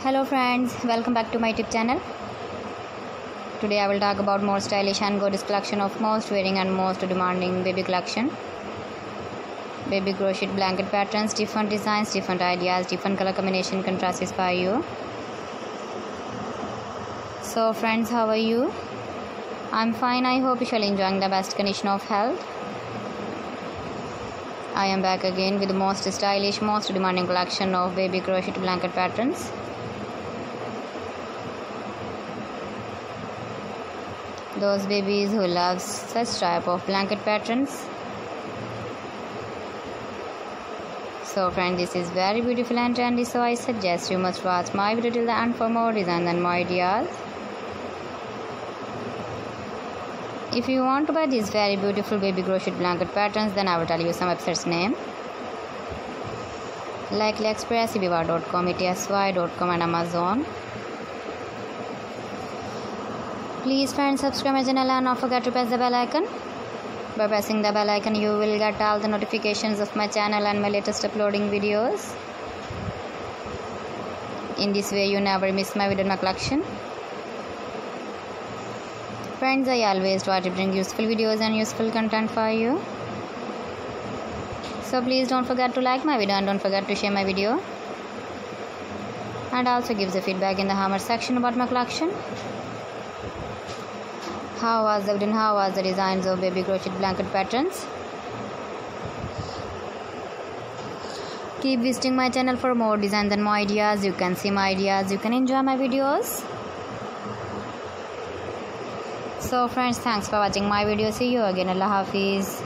Hello friends, welcome back to my YouTube channel. Today I will talk about more stylish and gorgeous collection of most wearing and most demanding baby collection. Baby crochet blanket patterns, different designs, different ideas, different color combination contrasts by you. So friends, how are you? I'm fine. I hope you shall enjoying the best condition of health. I am back again with the most stylish, most demanding collection of baby crochet blanket patterns. Those babies who love such type of blanket patterns. So friends, this is very beautiful and trendy, so I suggest you must watch my video till the end for more designs and more ideas. If you want to buy these very beautiful baby crochet blanket patterns, then I will tell you some websites name like AliExpress, eBay.com, etsy.com and Amazon. Please friends, subscribe my channel and not forget to press the bell icon. By pressing the bell icon, you will get all the notifications of my channel and my latest uploading videos. In this way, you never miss my video in my collection. Friends, I always try to bring useful videos and useful content for you. So please don't forget to like my video and don't forget to share my video. And also give the feedback in the comment section about my collection. How was the video and how was the designs of baby crochet blanket patterns? Keep visiting my channel for more designs and more ideas. You can see my ideas, you can enjoy my videos. So friends, thanks for watching my video. See you again. Allah Hafiz.